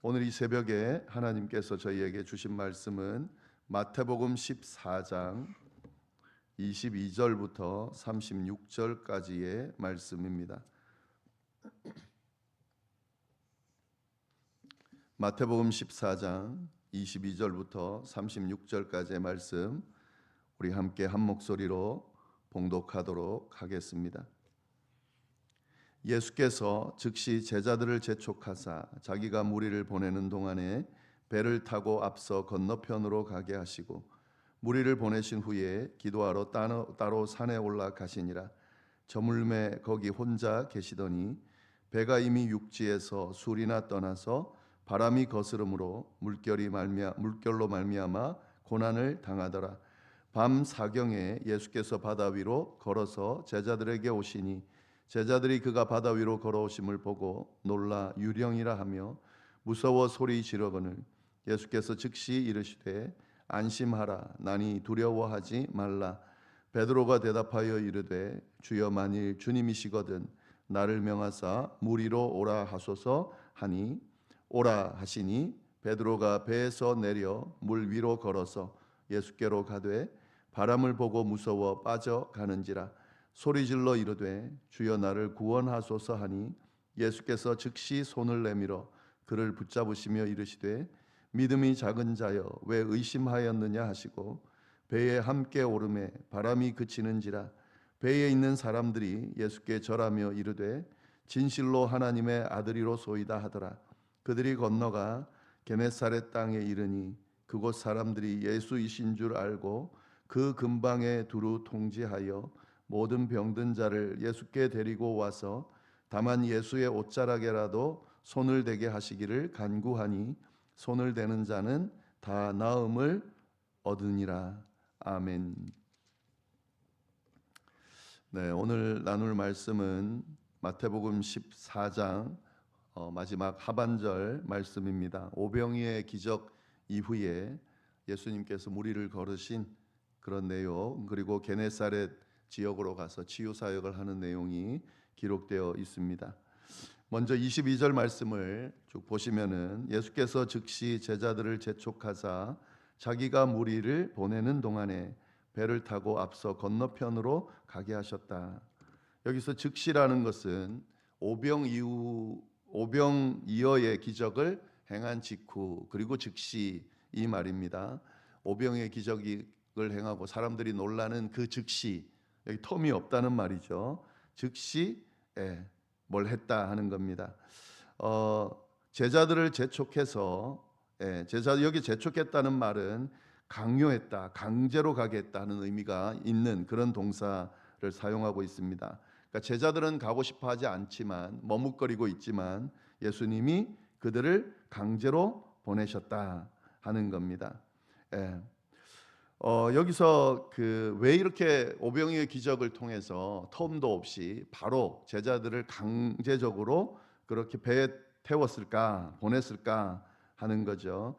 오늘 이 새벽에 하나님께서 저희에게 주신 말씀은 마태복음 14장 22절부터 36절까지의 말씀입니다. 마태복음 14장 22절부터 36절까지의 말씀, 우리 함께 한 목소리로 봉독하도록 하겠습니다. 예수께서 즉시 제자들을 재촉하사 자기가 무리를 보내는 동안에 배를 타고 앞서 건너편으로 가게 하시고, 무리를 보내신 후에 기도하러 따로 산에 올라가시니라. 저물매 거기 혼자 계시더니 배가 이미 육지에서 술이나 떠나서 바람이 거스름으로 물결로 말미암아 고난을 당하더라. 밤 사경에 예수께서 바다 위로 걸어서 제자들에게 오시니 제자들이 그가 바다 위로 걸어오심을 보고 놀라 유령이라 하며 무서워 소리 지르거늘 예수께서 즉시 이르시되 안심하라, 나니 두려워하지 말라. 베드로가 대답하여 이르되 주여, 만일 주님이시거든 나를 명하사 물 위로 오라 하소서 하니 오라 하시니 베드로가 배에서 내려 물 위로 걸어서 예수께로 가되 바람을 보고 무서워 빠져가는지라. 소리질러 이르되 주여, 나를 구원하소서 하니 예수께서 즉시 손을 내밀어 그를 붙잡으시며 이르시되 믿음이 작은 자여 왜 의심하였느냐 하시고 배에 함께 오르매 바람이 그치는지라. 배에 있는 사람들이 예수께 절하며 이르되 진실로 하나님의 아들이로소이다 하더라. 그들이 건너가 게네사렛 땅에 이르니 그곳 사람들이 예수이신 줄 알고 그 근방에 두루 통지하여 모든 병든 자를 예수께 데리고 와서 다만 예수의 옷자락에라도 손을 대게 하시기를 간구하니 손을 대는 자는 다 나음을 얻으니라. 아멘. 네, 오늘 나눌 말씀은 마태복음 14장 마지막 하반절 말씀입니다. 오병이의 기적 이후에 예수님께서 무리를 걸으신 그런 내용, 그리고 게네사렛 지역으로 가서 치유 사역을 하는 내용이 기록되어 있습니다. 먼저 22절 말씀을 쭉 보시면은 예수께서 즉시 제자들을 재촉하사 자기가 무리를 보내는 동안에 배를 타고 앞서 건너편으로 가게 하셨다. 여기서 즉시라는 것은 오병이어의 기적을 행한 직후, 그리고 즉시 이 말입니다. 오병이의 기적을 행하고 사람들이 놀라는 그 즉시, 여기 텀이 없다는 말이죠. 즉시 뭘 했다 하는 겁니다. 제자들을 재촉해서, 여기 재촉했다는 말은 강요했다, 강제로 가게 했다는 의미가 있는 그런 동사를 사용하고 있습니다. 그러니까 제자들은 가고 싶어 하지 않지만, 머뭇거리고 있지만 예수님이 그들을 강제로 보내셨다 하는 겁니다. 여기서 왜 이렇게 오병이의 기적을 통해서 텀도 없이 바로 제자들을 강제적으로 그렇게 배에 태웠을까, 보냈을까 하는 거죠.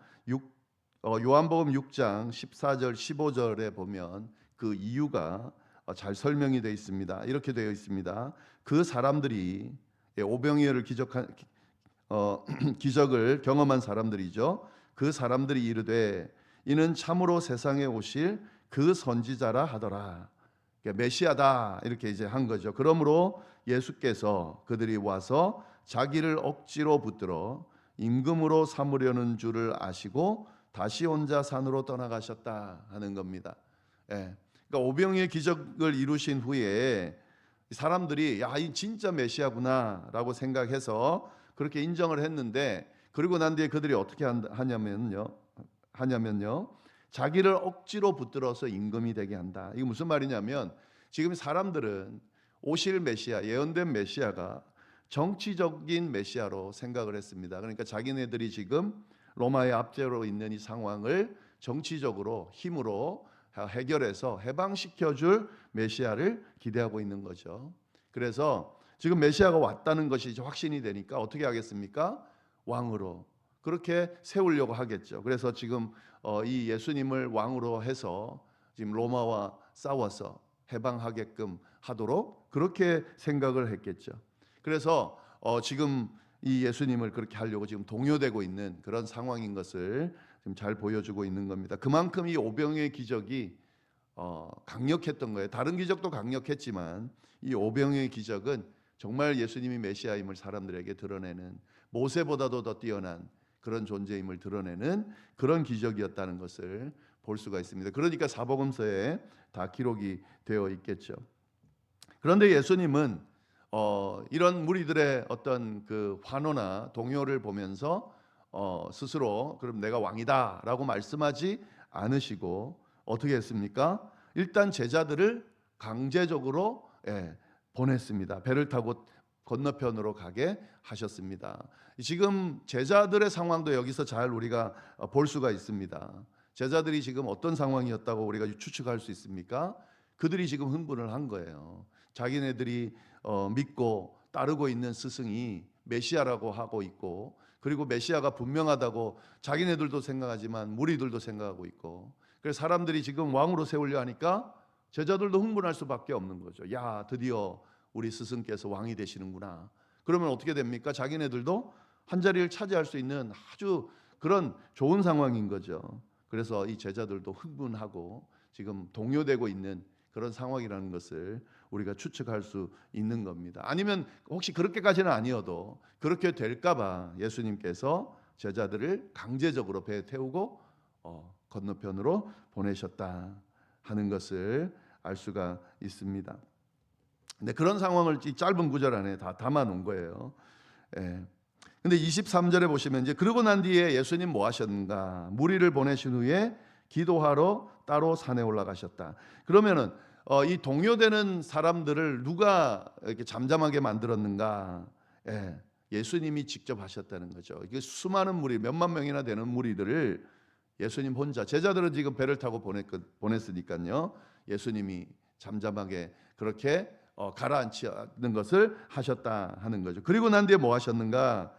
요한복음 6장 14절 15절에 보면 그 이유가 잘 설명이 되어 있습니다. 이렇게 되어 있습니다. 그 사람들이 오병이어를 기적을 경험한 사람들이죠. 그 사람들이 이르되 이는 참으로 세상에 오실 그 선지자라 하더라. 메시아다, 이렇게 이제 한 거죠. 그러므로 예수께서 그들이 와서 자기를 억지로 붙들어 임금으로 삼으려는 줄을 아시고 다시 혼자 산으로 떠나가셨다 하는 겁니다. 그러니까 오병이의 기적을 이루신 후에 사람들이 이 진짜 메시아구나라고 생각해서 그렇게 인정을 했는데, 그리고 난 뒤에 그들이 어떻게 하냐면요, 자기를 억지로 붙들어서 임금이 되게 한다. 이게 무슨 말이냐면, 지금 사람들은 오실 메시아, 예언된 메시아가 정치적인 메시아로 생각을 했습니다. 그러니까 자기네들이 지금 로마의 압제로 있는 이 상황을 정치적으로 힘으로 해결해서 해방시켜줄 메시아를 기대하고 있는 거죠. 그래서 지금 메시아가 왔다는 것이 이제 확신이 되니까 어떻게 하겠습니까? 왕으로 그렇게 세우려고 하겠죠. 그래서 지금 이 예수님을 왕으로 해서 지금 로마와 싸워서 해방하게끔 하도록 그렇게 생각을 했겠죠. 그래서 지금 이 예수님을 그렇게 하려고 지금 동요되고 있는 그런 상황인 것을 지금 잘 보여주고 있는 겁니다. 그만큼 이 오병이의 기적이 강력했던 거예요. 다른 기적도 강력했지만 이 오병이의 기적은 정말 예수님이 메시아임을 사람들에게 드러내는, 모세보다도 더 뛰어난 그런 존재임을 드러내는 그런 기적이었다는 것을 볼 수가 있습니다. 그러니까 사복음서에 다 기록이 되어 있겠죠. 그런데 예수님은 이런 무리들의 어떤 그 환호나 동요를 보면서 스스로 그럼 내가 왕이다라고 말씀하지 않으시고 어떻게 했습니까? 일단 제자들을 강제적으로 보냈습니다. 배를 타고 건너편으로 가게 하셨습니다. 지금 제자들의 상황도 여기서 잘 우리가 볼 수가 있습니다. 제자들이 지금 어떤 상황이었다고 우리가 추측할 수 있습니까? 그들이 지금 흥분을 한 거예요. 자기네들이 믿고 따르고 있는 스승이 메시아라고 하고 있고, 그리고 메시아가 분명하다고 자기네들도 생각하지만 무리들도 생각하고 있고, 그래서 사람들이 지금 왕으로 세우려 하니까 제자들도 흥분할 수밖에 없는 거죠. 야, 드디어 우리 스승께서 왕이 되시는구나. 그러면 어떻게 됩니까? 자기네들도 한 자리를 차지할 수 있는 아주 그런 좋은 상황인 거죠. 그래서 이 제자들도 흥분하고 지금 동요되고 있는 그런 상황이라는 것을 우리가 추측할 수 있는 겁니다. 아니면 혹시 그렇게까지는 아니어도 그렇게 될까봐 예수님께서 제자들을 강제적으로 배에 태우고 건너편으로 보내셨다 하는 것을 알 수가 있습니다. 근데 그런 상황을 이 짧은 구절 안에 다 담아 놓은 거예요. 근데 23절에 보시면 이제 그러고 난 뒤에 예수님 뭐 하셨는가? 무리를 보내신 후에 기도하러 따로 산에 올라가셨다. 그러면은 이 동요되는 사람들을 누가 이렇게 잠잠하게 만들었는가? 예수님이 직접 하셨다는 거죠. 이게 수많은 무리, 몇만 명이나 되는 무리들을 예수님 혼자, 제자들은 지금 배를 타고 보냈으니까요. 예수님이 잠잠하게 그렇게 가라앉히는 것을 하셨다 하는 거죠. 그리고 난 뒤에 뭐 하셨는가?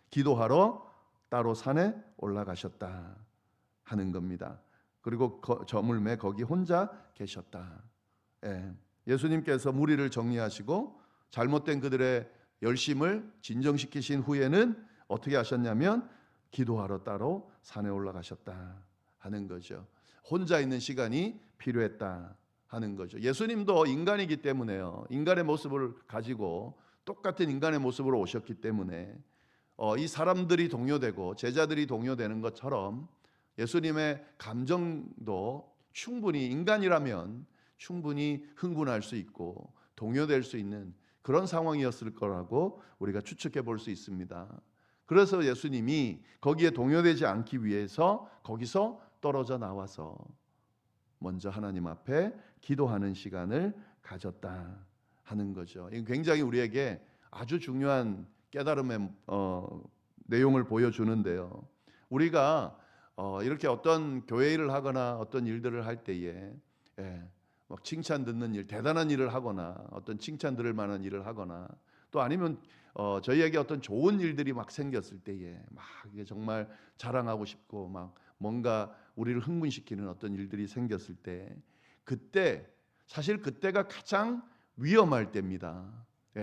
기도하러 따로 산에 올라가셨다 하는 겁니다. 그리고 저물매 거기 혼자 계셨다. 예수님께서 무리를 정리하시고 잘못된 그들의 열심을 진정시키신 후에는 어떻게 하셨냐면 기도하러 따로 산에 올라가셨다 하는 거죠. 혼자 있는 시간이 필요했다 하는 거죠. 예수님도 인간이기 때문에요. 인간의 모습을 가지고 똑같은 인간의 모습으로 오셨기 때문에 이 사람들이 동요되고 제자들이 동요되는 것처럼 예수님의 감정도 충분히 인간이라면 충분히 흥분할 수 있고 동요될 수 있는 그런 상황이었을 거라고 우리가 추측해 볼 수 있습니다. 그래서 예수님이 거기에 동요되지 않기 위해서 거기서 떨어져 나와서 먼저 하나님 앞에 기도하는 시간을 가졌다 하는 거죠. 이건 굉장히 우리에게 아주 중요한 깨달음의 내용을 보여주는데요. 우리가 이렇게 어떤 교회 일을 하거나 어떤 일들을 할 때에 막 칭찬 듣는 일, 대단한 일을 하거나 어떤 칭찬 들을 만한 일을 하거나 또 아니면 저희에게 어떤 좋은 일들이 막 생겼을 때에 막 이게 정말 자랑하고 싶고 막 뭔가 우리를 흥분시키는 어떤 일들이 생겼을 때 그때 사실 그때가 가장 위험할 때입니다.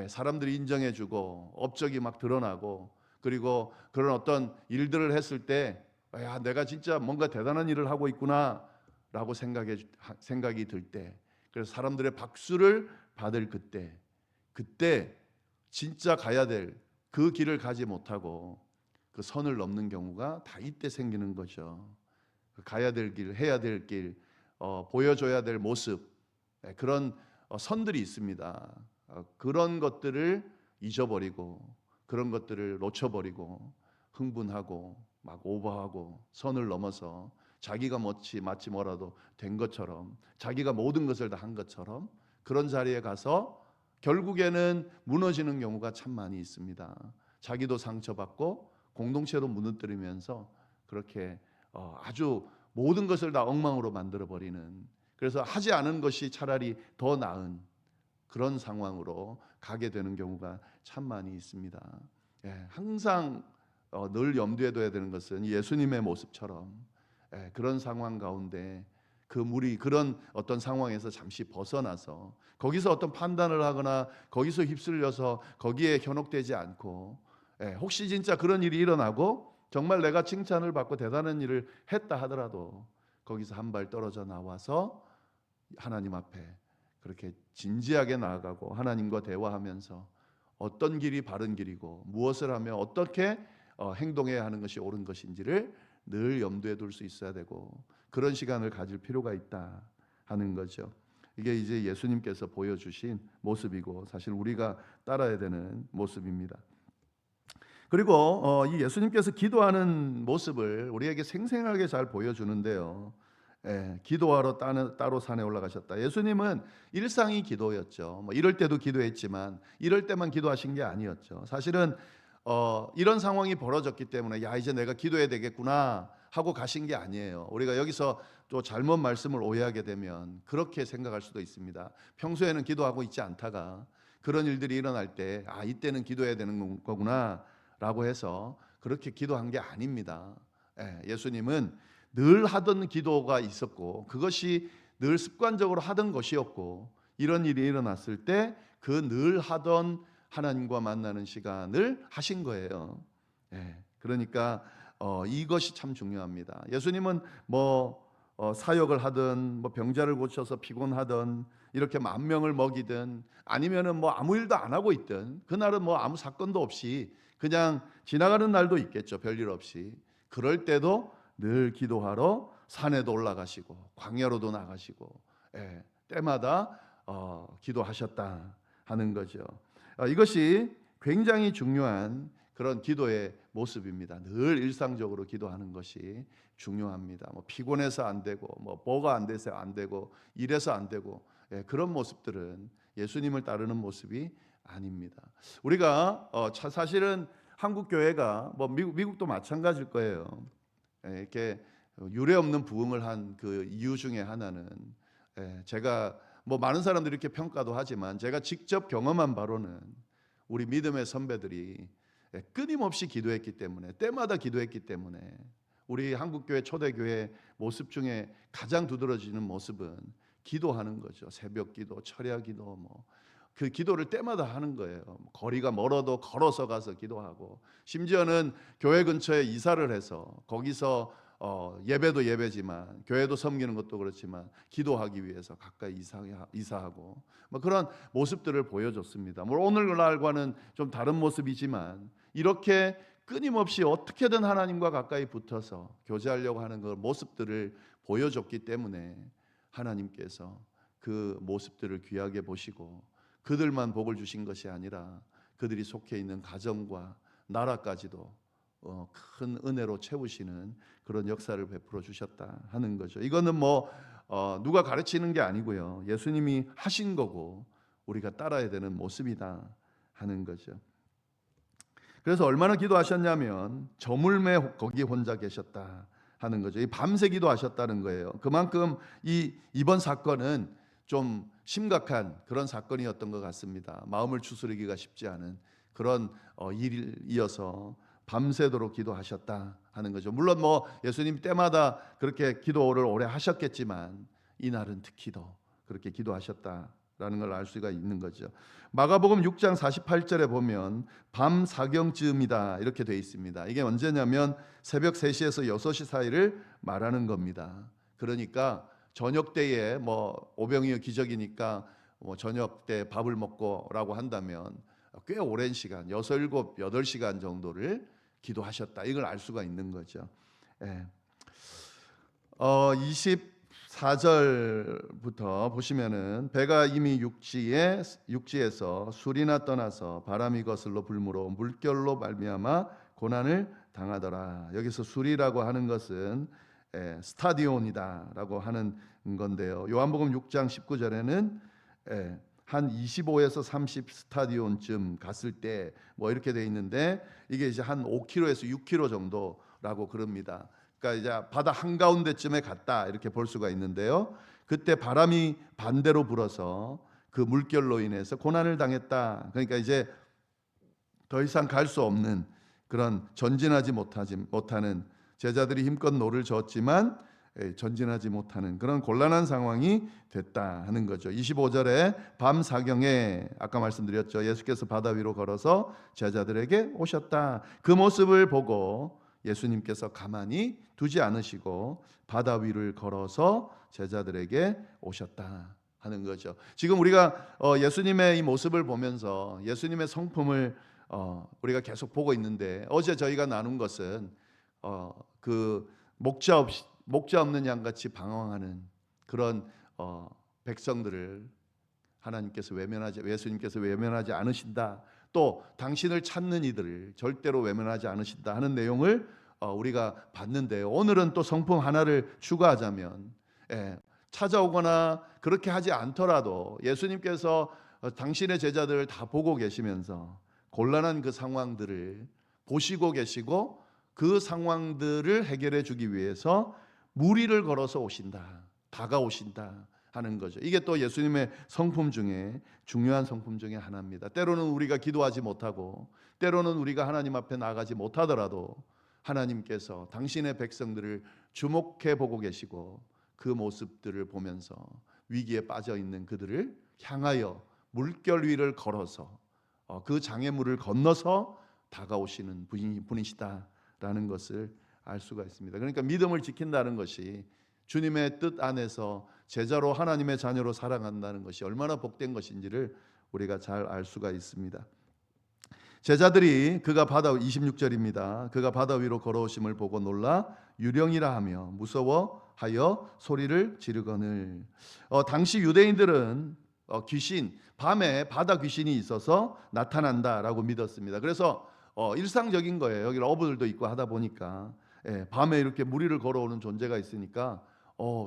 사람들이 인정해주고 업적이 막 드러나고 그리고 그런 어떤 일들을 했을 때 야, 내가 진짜 뭔가 대단한 일을 하고 있구나라고 생각이 들 때, 그래서 사람들의 박수를 받을 그때 진짜 가야 될 그 길을 가지 못하고 그 선을 넘는 경우가 다 이때 생기는 거죠. 가야 될 길, 해야 될 길, 보여줘야 될 모습, 그런 선들이 있습니다. 그런 것들을 잊어버리고 그런 것들을 놓쳐버리고 흥분하고 막 오버하고 선을 넘어서 자기가 마치 뭐라도 된 것처럼 자기가 모든 것을 다 한 것처럼 그런 자리에 가서 결국에는 무너지는 경우가 참 많이 있습니다. 자기도 상처받고 공동체도 무너뜨리면서 그렇게 아주 모든 것을 다 엉망으로 만들어버리는, 그래서 하지 않은 것이 차라리 더 나은 그런 상황으로 가게 되는 경우가 참 많이 있습니다. 항상 늘 염두에 둬야 되는 것은 예수님의 모습처럼 그런 상황 가운데 그 무리 그런 어떤 상황에서 잠시 벗어나서 거기서 어떤 판단을 하거나 거기서 휩쓸려서 거기에 현혹되지 않고 혹시 진짜 그런 일이 일어나고 정말 내가 칭찬을 받고 대단한 일을 했다 하더라도 거기서 한 발 떨어져 나와서 하나님 앞에 그렇게 진지하게 나아가고 하나님과 대화하면서 어떤 길이 바른 길이고 무엇을 하며 어떻게 행동해야 하는 것이 옳은 것인지를 늘 염두에 둘 수 있어야 되고 그런 시간을 가질 필요가 있다 하는 거죠. 이게 이제 예수님께서 보여주신 모습이고 사실 우리가 따라야 되는 모습입니다. 그리고 이 예수님께서 기도하는 모습을 우리에게 생생하게 잘 보여주는데요. 기도하러 따로 산에 올라가셨다. 예수님은 일상이 기도였죠. 뭐 이럴 때도 기도했지만 이럴 때만 기도하신 게 아니었죠. 사실은 이런 상황이 벌어졌기 때문에 야 이제 내가 기도해야 되겠구나 하고 가신 게 아니에요. 우리가 여기서 또 잘못 말씀을 오해하게 되면 그렇게 생각할 수도 있습니다. 평소에는 기도하고 있지 않다가 그런 일들이 일어날 때 이때는 기도해야 되는 거구나 라고 해서 그렇게 기도한 게 아닙니다. 예수님은 늘 하던 기도가 있었고 그것이 늘 습관적으로 하던 것이었고 이런 일이 일어났을 때 그 늘 하던 하나님과 만나는 시간을 하신 거예요. 그러니까 이것이 참 중요합니다. 예수님은 사역을 하든 병자를 고쳐서 피곤하든 이렇게 10,000명을 먹이든 아니면은 아무 일도 안 하고 있든 그날은 아무 사건도 없이 그냥 지나가는 날도 있겠죠. 별일 없이. 그럴 때도 늘 기도하러 산에도 올라가시고 광야로도 나가시고 때마다 기도하셨다 하는 거죠. 이것이 굉장히 중요한 그런 기도의 모습입니다. 늘 일상적으로 기도하는 것이 중요합니다. 피곤해서 안 되고 뭐가 안 돼서 안 되고 이래서 안 되고 그런 모습들은 예수님을 따르는 모습이 아닙니다. 우리가 사실은 한국 교회가 미국도 마찬가지일 거예요. 이렇게 유례 없는 부흥을 한 그 이유 중에 하나는 제가 많은 사람들이 이렇게 평가도 하지만 제가 직접 경험한 바로는 우리 믿음의 선배들이 끊임없이 기도했기 때문에 때마다 기도했기 때문에 우리 한국교회 초대교회 모습 중에 가장 두드러지는 모습은 기도하는 거죠. 새벽기도, 철야기도 그 기도를 때마다 하는 거예요. 거리가 멀어도 걸어서 가서 기도하고 심지어는 교회 근처에 이사를 해서 거기서 예배도 예배지만 교회도 섬기는 것도 그렇지만 기도하기 위해서 가까이 이사하고 그런 모습들을 보여줬습니다. 오늘날과는 좀 다른 모습이지만 이렇게 끊임없이 어떻게든 하나님과 가까이 붙어서 교제하려고 하는 그 모습들을 보여줬기 때문에 하나님께서 그 모습들을 귀하게 보시고 그들만 복을 주신 것이 아니라 그들이 속해 있는 가정과 나라까지도 큰 은혜로 채우시는 그런 역사를 베풀어 주셨다 하는 거죠. 이거는 누가 가르치는 게 아니고요. 예수님이 하신 거고 우리가 따라야 되는 모습이다 하는 거죠. 그래서 얼마나 기도하셨냐면 저물매 거기 혼자 계셨다 하는 거죠. 밤새 기도하셨다는 거예요. 그만큼 이번 사건은 좀 심각한 그런 사건이었던 것 같습니다. 마음을 추스르기가 쉽지 않은 그런 일이어서 밤새도록 기도하셨다 하는 거죠. 물론 예수님 때마다 그렇게 기도를 오래 하셨겠지만 이날은 특히 더 그렇게 기도하셨다라는 걸 알 수가 있는 거죠. 마가복음 6장 48절에 보면 밤 사경쯤이다 이렇게 되어 있습니다. 이게 언제냐면 새벽 3시에서 6시 사이를 말하는 겁니다. 그러니까 저녁 때에 오병이어 기적이니까 저녁 때 밥을 먹고라고 한다면 꽤 오랜 시간 6, 7, 8시간 정도를 기도하셨다. 이걸 알 수가 있는 거죠. 24절부터 보시면은 배가 이미 육지에서 술이나 떠나서 바람이 거슬러 불므로 물결로 말미암아 고난을 당하더라. 여기서 술이라고 하는 것은 스타디온이다라고 하는 건데요. 요한복음 6장 19절에는 한 25에서 30 스타디온쯤 갔을 때 이렇게 돼 있는데 이게 이제 한 5km에서 6km 정도라고 그럽니다. 그러니까 이제 바다 한가운데쯤에 갔다 이렇게 볼 수가 있는데요. 그때 바람이 반대로 불어서 그 물결로 인해서 고난을 당했다. 그러니까 이제 더 이상 갈 수 없는 그런 전진하지 못하는 제자들이 힘껏 노를 저었지만 전진하지 못하는 그런 곤란한 상황이 됐다 하는 거죠. 25절에 밤 사경에 아까 말씀드렸죠. 예수께서 바다 위로 걸어서 제자들에게 오셨다. 그 모습을 보고 예수님께서 가만히 두지 않으시고 바다 위를 걸어서 제자들에게 오셨다 하는 거죠. 지금 우리가 예수님의 이 모습을 보면서 예수님의 성품을 우리가 계속 보고 있는데, 어제 저희가 나눈 것은 그 목자 없는 양같이 방황하는 그런 백성들을 예수님께서 외면하지 않으신다. 또 당신을 찾는 이들을 절대로 외면하지 않으신다 하는 내용을 우리가 봤는데요. 오늘은 또 성품 하나를 추가하자면, 찾아오거나 그렇게 하지 않더라도 예수님께서 당신의 제자들을 다 보고 계시면서 곤란한 그 상황들을 보시고 계시고 그 상황들을 해결해 주기 위해서 무리를 걸어서 오신다, 다가오신다 하는 거죠. 이게 또 예수님의 성품 중에 중요한 성품 중에 하나입니다. 때로는 우리가 기도하지 못하고 때로는 우리가 하나님 앞에 나가지 못하더라도 하나님께서 당신의 백성들을 주목해 보고 계시고 그 모습들을 보면서 위기에 빠져 있는 그들을 향하여 물결 위를 걸어서 그 장애물을 건너서 다가오시는 분이시다라는 것을 알 수가 있습니다. 그러니까 믿음을 지킨다는 것이 주님의 뜻 안에서 제자로 하나님의 자녀로 살아간다는 것이 얼마나 복된 것인지를 우리가 잘 알 수가 있습니다. 제자들이 26절입니다. 그가 바다 위로 걸어오심을 보고 놀라 유령이라 하며 무서워하여 소리를 지르거늘. 당시 유대인들은 밤에 바다 귀신이 있어서 나타난다라고 믿었습니다. 그래서 일상적인 거예요. 여기 어부들도 있고 하다 보니까 밤에 이렇게 무리를 걸어오는 존재가 있으니까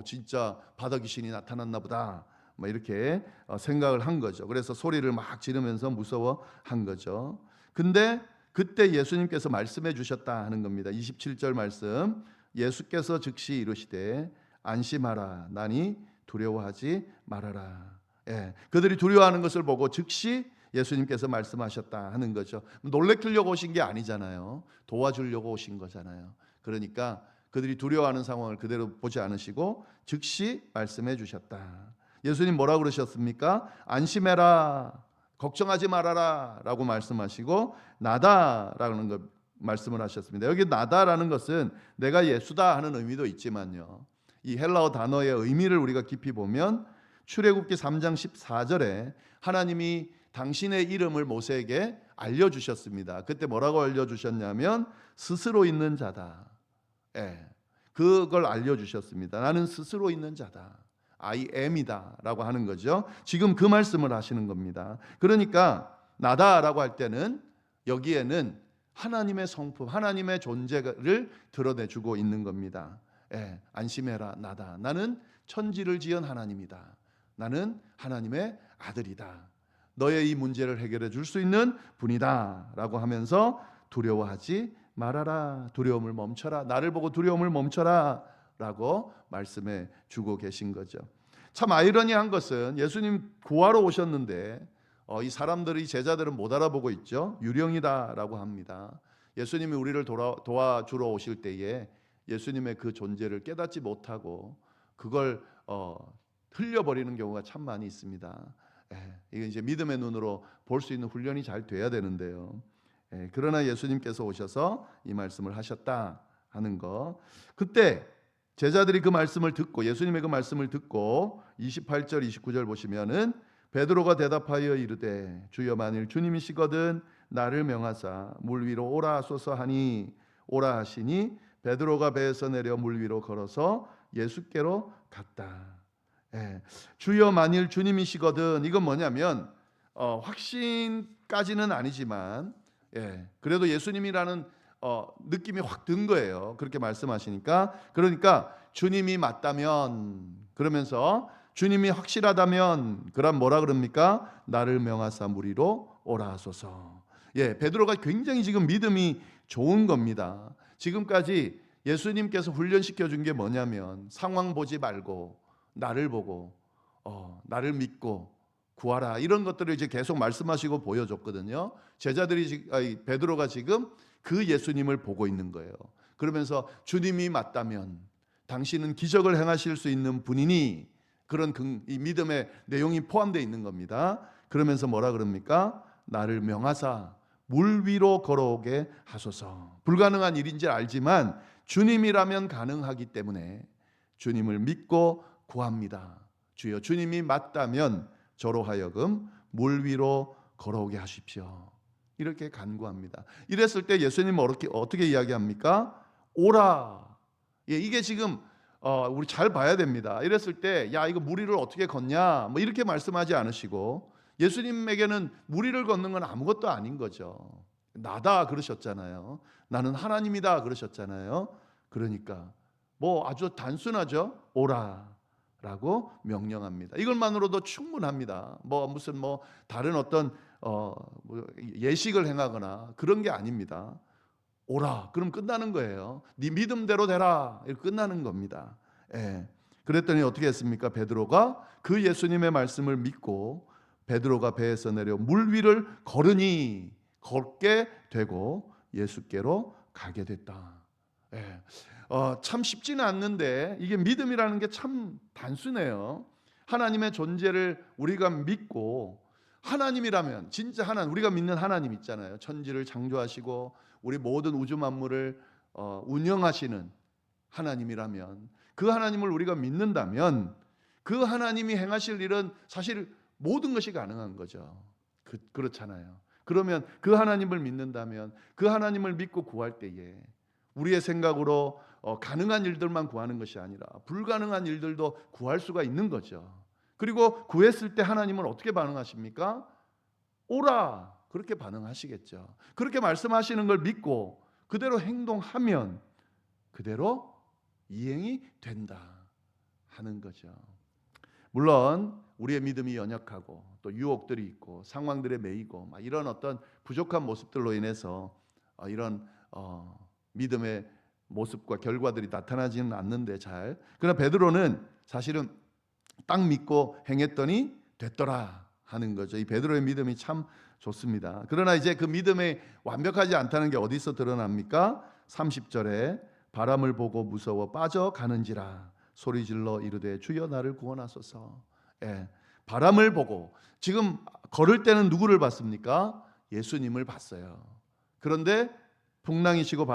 진짜 바다 귀신이 나타났나 보다 이렇게 생각을 한 거죠. 그래서 소리를 막 지르면서 무서워한 거죠. 근데 그때 예수님께서 말씀해 주셨다 하는 겁니다. 27절 말씀, 예수께서 즉시 이르시되 안심하라, 나니 두려워하지 말아라. 그들이 두려워하는 것을 보고 즉시 예수님께서 말씀하셨다 하는 거죠. 놀래키려고 오신 게 아니잖아요. 도와주려고 오신 거잖아요. 그러니까 그들이 두려워하는 상황을 그대로 보지 않으시고 즉시 말씀해 주셨다. 예수님 뭐라고 그러셨습니까? 안심해라, 걱정하지 말아라 라고 말씀하시고 나다라는 거 말씀을 하셨습니다. 여기 나다라는 것은 내가 예수다 하는 의미도 있지만요, 이 헬라어 단어의 의미를 우리가 깊이 보면 출애굽기 3장 14절에 하나님이 당신의 이름을 모세에게 알려주셨습니다. 그때 뭐라고 알려주셨냐면 스스로 있는 자다. 그걸 알려주셨습니다. 나는 스스로 있는 자다, I am이다 라고 하는 거죠. 지금 그 말씀을 하시는 겁니다. 그러니까 나다라고 할 때는 여기에는 하나님의 성품, 하나님의 존재를 드러내주고 있는 겁니다. 안심해라, 나다. 나는 천지를 지은 하나님이다. 나는 하나님의 아들이다. 너의 이 문제를 해결해 줄 수 있는 분이다 라고 하면서 두려워하지 말아라, 두려움을 멈춰라, 나를 보고 두려움을 멈춰라 라고 말씀해 주고 계신 거죠. 참 아이러니한 것은 예수님 구하러 오셨는데 이 사람들이, 제자들은 못 알아보고 있죠. 유령이다 라고 합니다. 예수님이 우리를 도와주러 오실 때에 예수님의 그 존재를 깨닫지 못하고 그걸 흘려버리는 경우가 참 많이 있습니다. 이게 이제 믿음의 눈으로 볼 수 있는 훈련이 잘 돼야 되는데요. 그러나 예수님께서 오셔서 이 말씀을 하셨다 하는 거. 그때 제자들이 그 말씀을 듣고, 예수님의 그 말씀을 듣고 28절 29절 보시면은 베드로가 대답하여 이르되 주여 만일 주님이시거든 나를 명하사 물 위로 오라 하소서 하니 오라 하시니 베드로가 배에서 내려 물 위로 걸어서 예수께로 갔다. 주여 만일 주님이시거든, 이건 뭐냐면 확신까지는 아니지만 그래도 예수님이라는 느낌이 확 든 거예요. 그렇게 말씀하시니까. 그러니까 주님이 맞다면, 그러면서 주님이 확실하다면 그럼 뭐라 그럽니까? 나를 명하사 물 위로 오라 하소서. 베드로가 굉장히 지금 믿음이 좋은 겁니다. 지금까지 예수님께서 훈련시켜 준 게 뭐냐면 상황 보지 말고 나를 보고 나를 믿고 구하라, 이런 것들을 이제 계속 말씀하시고 보여줬거든요. 베드로가 지금 그 예수님을 보고 있는 거예요. 그러면서 주님이 맞다면, 당신은 기적을 행하실 수 있는 분이니, 그런 이 믿음의 내용이 포함되어 있는 겁니다. 그러면서 뭐라 그럽니까? 나를 명하사 물 위로 걸어오게 하소서. 불가능한 일인지 알지만 주님이라면 가능하기 때문에 주님을 믿고 구합니다. 주여, 주님이 맞다면 저로 하여금 물 위로 걸어오게 하십시오. 이렇게 간구합니다. 이랬을 때 예수님은 어떻게 이야기합니까? 오라. 예, 이게 지금 우리 잘 봐야 됩니다. 이랬을 때 야, 이거 물 위를 어떻게 걷냐, 뭐 이렇게 말씀하지 않으시고, 예수님에게는 물 위를 걷는 건 아무것도 아닌 거죠. 나다 그러셨잖아요. 나는 하나님이다 그러셨잖아요. 그러니까 뭐 아주 단순하죠. 오라라고 명령합니다. 이것만으로도 충분합니다. 무슨 다른 어떤 예식을 행하거나 그런 게 아닙니다. 오라, 그럼 끝나는 거예요. 네 믿음대로 되라, 이렇게 끝나는 겁니다. 예. 그랬더니 어떻게 했습니까? 베드로가 그 예수님의 말씀을 믿고 베드로가 배에서 내려 물 위를 걸으니 걷게 되고 예수께로 가게 됐다. 예. 참 쉽지는 않는데 이게 믿음이라는 게 참 단순해요. 하나님의 존재를 우리가 믿고, 하나님이라면 진짜 하나님, 우리가 믿는 하나님 있잖아요. 천지를 창조하시고 우리 모든 우주 만물을 운영하시는 하나님이라면, 그 하나님을 우리가 믿는다면 그 하나님이 행하실 일은 사실 모든 것이 가능한 거죠. 그렇잖아요. 그러면 그 하나님을 믿는다면 그 하나님을 믿고 구할 때에 우리의 생각으로 가능한 일들만 구하는 것이 아니라 불가능한 일들도 구할 수가 있는 거죠. 그리고 구했을 때 하나님은 어떻게 반응하십니까? 오라, 그렇게 반응하시겠죠. 그렇게 말씀하시는 걸 믿고 그대로 행동하면 그대로 이행이 된다 하는 거죠. 물론 우리의 믿음이 연약하고 또 유혹들이 있고 상황들에 매이고 이런 어떤 부족한 모습들로 인해서 이런 믿음의 모습과 결과들이 나타나지는 않는데 잘, 그러나 베드로는 사실은 딱 믿고 행했더니 됐더라 하는 거죠. 이 베드로의 믿음이 참 좋습니다. 그러나 이제 그 믿음이 완벽하지 않다는 게 어디서 드러납니까? 30절에 바람을 보고 무서워 빠져가는지라 소리질러 이르되 주여 나를 구원하소서. 예, 바람을 보고, 지금 걸을 때는 누구를 봤습니까? 예수님을 봤어요. 그런데 풍랑이 치고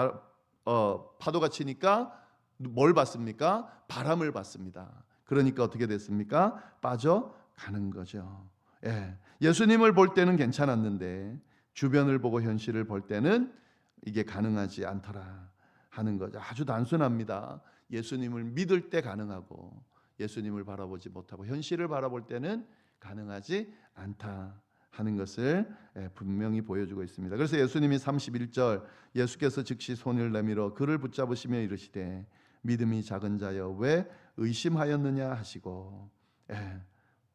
파도가 치니까 뭘 봤습니까? 바람을 봤습니다. 그러니까 어떻게 됐습니까? 빠져가는 거죠. 예, 예수님을 볼 때는 괜찮았는데 주변을 보고 현실을 볼 때는 이게 가능하지 않더라 하는 거죠. 아주 단순합니다. 예수님을 믿을 때 가능하고 예수님을 바라보지 못하고 현실을 바라볼 때는 가능하지 않다 하는 것을 분명히 보여주고 있습니다. 그래서 예수님이 31절, 예수께서 즉시 손을 내밀어 그를 붙잡으시며 이르시되 믿음이 작은 자여 왜 의심하였느냐 하시고,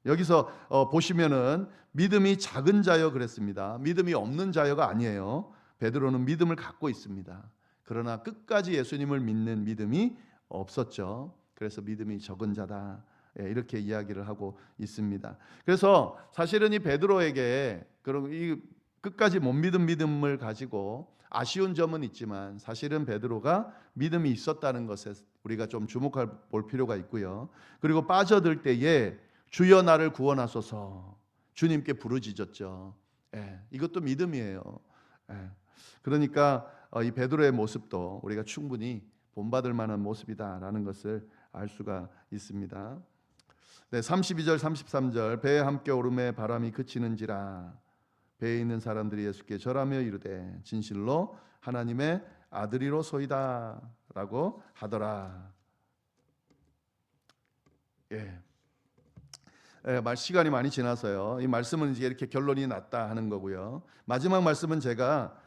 여기서 보시면은 믿음이 작은 자여 그랬습니다. 믿음이 없는 자여가 아니에요. 베드로는 믿음을 갖고 있습니다. 그러나 끝까지 예수님을 믿는 믿음이 없었죠. 그래서 믿음이 적은 자다, 이렇게 이야기를 하고 있습니다. 그래서 사실은 이 베드로에게 그런 이 끝까지 못 믿은 믿음을 가지고 아쉬운 점은 있지만 사실은 베드로가 믿음이 있었다는 것에 우리가 좀 주목할 볼 필요가 있고요. 그리고 빠져들 때에 주여 나를 구원하소서 주님께 부르짖었죠. 이것도 믿음이에요. 그러니까 이 베드로의 모습도 우리가 충분히 본받을 만한 모습이다라는 것을 알 수가 있습니다. 32절 33절 배에 함께 오름에 바람이 그치는지라 배에 있는 사람들이 예수께 절하며 이르되 진실로 하나님의 아들이로소이다 라고 하더라. 시간이 많이 지나서요. 이 말씀은 이제 이렇게 결론이 났다 하는 거고요. 마지막 말씀은 제가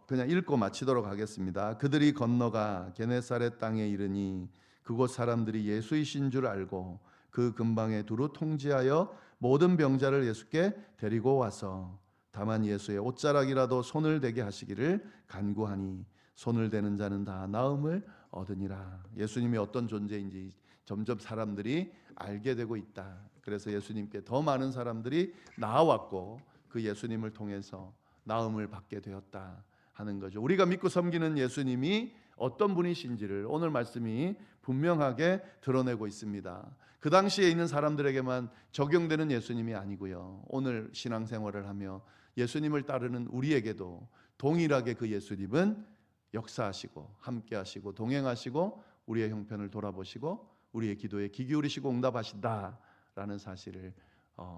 그냥 읽고 마치도록 하겠습니다. 그들이 건너가 게네사렛 땅에 이르니 그곳 사람들이 예수이신 줄 알고 그 근방에 두루 통지하여 모든 병자를 예수께 데리고 와서 다만 예수의 옷자락이라도 손을 대게 하시기를 간구하니 손을 대는 자는 다 나음을 얻으니라. 예수님이 어떤 존재인지 점점 사람들이 알게 되고 있다. 그래서 예수님께 더 많은 사람들이 나아왔고 그 예수님을 통해서 나음을 받게 되었다 하는 거죠. 우리가 믿고 섬기는 예수님이 어떤 분이신지를 오늘 말씀이 분명하게 드러내고 있습니다. 그 당시에 있는 사람들에게만 적용되는 예수님이 아니고요. 오늘 신앙생활을 하며 예수님을 따르는 우리에게도 동일하게 그 예수님은 역사하시고 함께하시고 동행하시고 우리의 형편을 돌아보시고 우리의 기도에 귀 기울이시고 응답하신다라는 사실을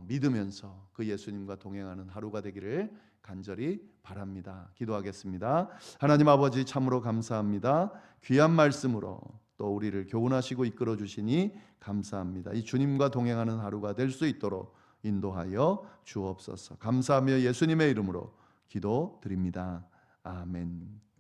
믿으면서 그 예수님과 동행하는 하루가 되기를 간절히 바랍니다. 기도하겠습니다. 하나님 아버지, 참으로 감사합니다. 귀한 말씀으로 또 우리를 교훈하시고 이끌어 주시니 감사합니다. 이 주님과 동행하는 하루가 될 수 있도록 인도하여 주옵소서. 감사하며 예수님의 이름으로 기도드립니다. 아멘.